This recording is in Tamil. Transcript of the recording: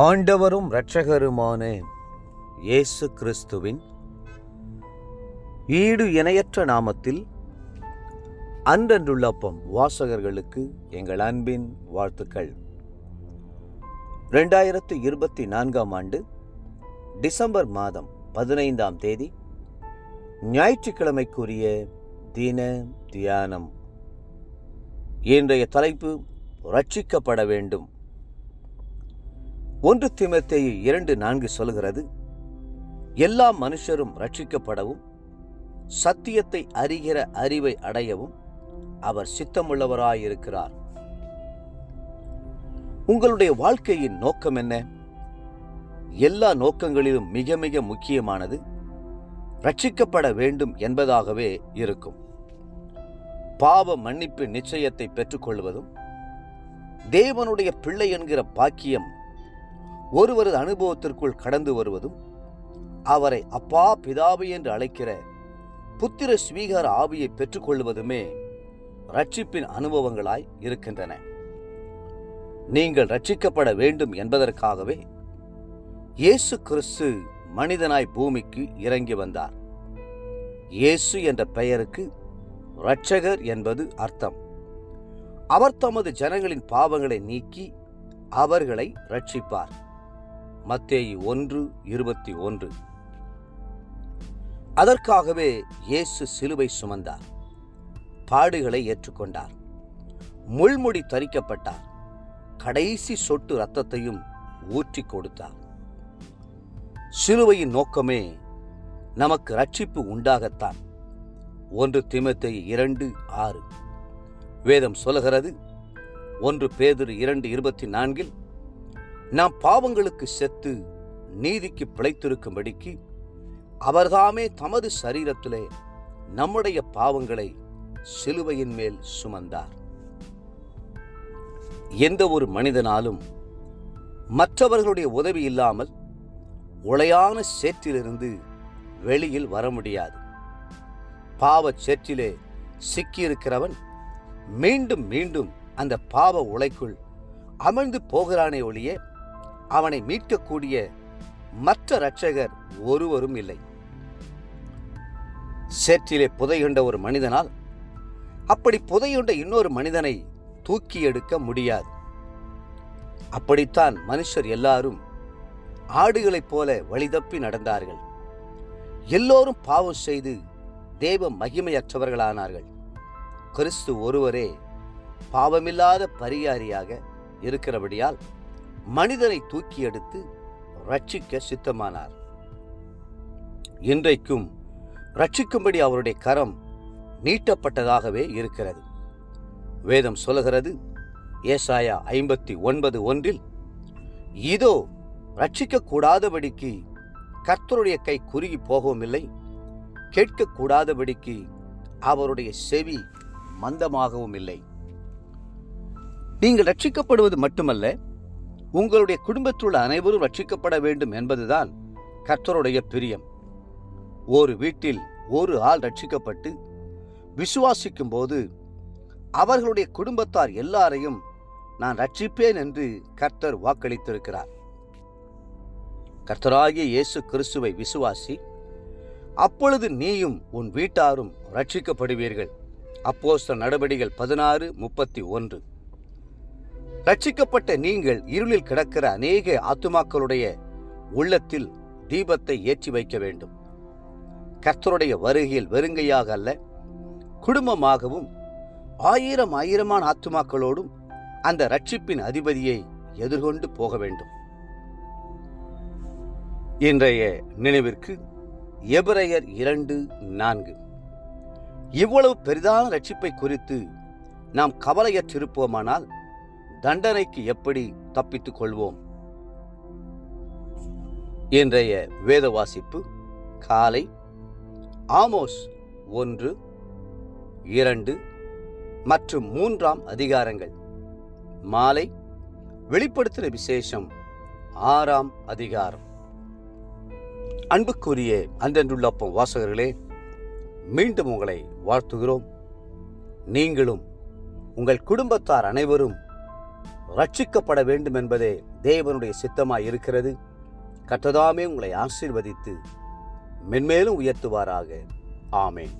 ஆண்டவரும் இரட்சகருமான இயேசு கிறிஸ்துவின் ஈடு இணையற்ற நாமத்தில் அன்றன்றுள்ள அப்பம் வாசகர்களுக்கு எங்கள் அன்பின் வாழ்த்துக்கள். 2024 ஆண்டு டிசம்பர் மாதம் 15ஆம் தேதி ஞாயிற்றுக்கிழமைக்குரிய தின தியானம். இன்றைய தலைப்பு ரட்சிக்கப்பட வேண்டும். 1 தீமோத்தேயு 2:4 சொல்கிறது, எல்லா மனுஷரும் ரட்சிக்கப்படவும் சத்தியத்தை அறிகிற அறிவை அடையவும் அவர் சித்தமுள்ளவராயிருக்கிறார். உங்களுடைய வாழ்க்கையின் நோக்கம் என்ன? எல்லா நோக்கங்களிலும் மிக மிக முக்கியமானது ரட்சிக்கப்பட வேண்டும் என்பதாகவே இருக்கும். பாவ மன்னிப்பு நிச்சயத்தை பெற்றுக்கொள்வதும் தேவனுடைய பிள்ளை என்கிற பாக்கியம் ஒருவரது அனுபவத்திற்குள் கடந்து வருவதும் அவரை அப்பா பிதாவை என்று அழைக்கிற புத்திர ஸ்வீகார ஆவியை பெற்றுக்கொள்வதுமே ரட்சிப்பின் அனுபவங்களாய் இருக்கின்றன. நீங்கள் ரட்சிக்கப்பட வேண்டும் என்பதற்காகவே இயேசு கிறிஸ்து மனிதனாய் பூமிக்கு இறங்கி வந்தார். இயேசு என்ற பெயருக்கு இரட்சகர் என்பது அர்த்தம். அவர் தமது ஜனங்களின் பாவங்களை நீக்கி அவர்களை ரட்சிப்பார். மத்தேயு 1:21. அதற்காகவே இயேசு சிலுவை சுமந்தார், பாடுகளை ஏற்றுக்கொண்டார், முள்முடி தரிக்கப்பட்டார், கடைசி சொட்டு இரத்தத்தையும் ஊற்றி கொடுத்தார். சிலுவையின் நோக்கமே நமக்கு ரட்சிப்பு உண்டாகத்தான். 1 தீமோத்தேயு 2:6 வேதம் சொல்லுகிறது, 1 பேதுரு 2:24 நாம் பாவங்களுக்கு செத்து நீதிக்கு பிழைத்திருக்கும்படிக்கு அவர்தாமே தமது சரீரத்திலே நம்முடைய பாவங்களை சிலுவையின் மேல் சுமந்தார். எந்த ஒரு மனிதனாலும் மற்றவர்களுடைய உதவி இல்லாமல் உளையான சேற்றிலிருந்து வெளியில் வர முடியாது. பாவச் சேற்றிலே சிக்கியிருக்கிறவன் மீண்டும் மீண்டும் அந்த பாவ உளைக்குள் அமிழ்ந்து போகிறானே ஒழிய அவனை மீட்கக்கூடிய மற்ற இரட்சகர் ஒருவரும் இல்லை. சேற்றிலே புதையுண்ட ஒரு மனிதனால் அப்படி புதையுண்ட இன்னொரு மனிதனை தூக்கி எடுக்க முடியாது. அப்படித்தான் மனுஷர் எல்லாரும் ஆடுகளைப் போல வழிதப்பி நடந்தார்கள். எல்லோரும் பாவம் செய்து தேவ மகிமையற்றவர்களானார்கள். கிறிஸ்து ஒருவரே பாவமில்லாத பரிகாரியாக இருக்கிறபடியால் மனிதனை தூக்கி எடுத்து ரட்சிக்க சித்தமானார். இன்றைக்கும் ரட்சிக்கும்படி அவருடைய கரம் நீட்டப்பட்டதாகவே இருக்கிறது. வேதம் சொல்லுகிறது, ஏசாயா 59:1 இதோ ரட்சிக்க கூடாதபடிக்கு கர்த்தருடைய கை குறுகி போகவும் இல்லை, கேட்கக்கூடாதபடிக்கு அவருடைய செவி மந்தமாகவும் இல்லை. நீங்கள் ரட்சிக்கப்படுவது மட்டுமல்ல, உங்களுடைய குடும்பத்தில் உள்ள அனைவரும் ரட்சிக்கப்பட வேண்டும் என்பதுதான் கர்த்தருடைய பிரியம். ஒரு வீட்டில் ஒரு ஆள் ரட்சிக்கப்பட்டு விசுவாசிக்கும் போது அவர்களுடைய குடும்பத்தார் எல்லாரையும் நான் ரட்சிப்பேன் என்று கர்த்தர் வாக்களித்திருக்கிறார். கர்த்தராகிய இயேசு கிறிஸ்துவை விசுவாசி, அப்பொழுது நீயும் உன் வீட்டாரும் ரட்சிக்கப்படுவீர்கள். அப்போஸ்தலர் நடபடிகள் 16:31. ரட்சிக்கப்பட்ட நீங்கள் இருளில் கிடக்கிற அநேக ஆத்துமாக்களுடைய உள்ளத்தில் தீபத்தை ஏற்றி வைக்க வேண்டும். கர்த்தருடைய வருகையில் வெறுங்கையாக அல்ல, குடும்பமாகவும் 1000 ஆத்துமாக்களோடும் அந்த ரட்சிப்பின் அதிபதியை எதிர்கொண்டு போக வேண்டும். இன்றைய நினைவிற்கு எபிரெயர் 2:4 இவ்வளவு பெரிதான ரட்சிப்பை குறித்து நாம் கவலையற்றிருப்போமானால் தண்டனைக்கு எப்படி தப்பித்துக் கொள்வோம்? இன்றைய வேத வாசிப்பு காலை ஆமோஸ் 1, 2 மற்றும் 3 அதிகாரங்கள். மாலை வெளிப்படுத்தின விசேஷம் 6 அதிகாரம். அன்புக்குரிய அன்றன்றுள்ள அப்பம் வாசகர்களே, மீண்டும் உங்களை வாழ்த்துகிறோம். நீங்களும் உங்கள் குடும்பத்தார் அனைவரும் ரட்சிக்கப்பட வேண்டும் என்பதே தேவனுடைய சித்தமாய் இருக்கிறது. கர்த்தர் தாமே உங்களை ஆசீர்வதித்து மென்மேலும் உயர்த்துவாராக. ஆமென்.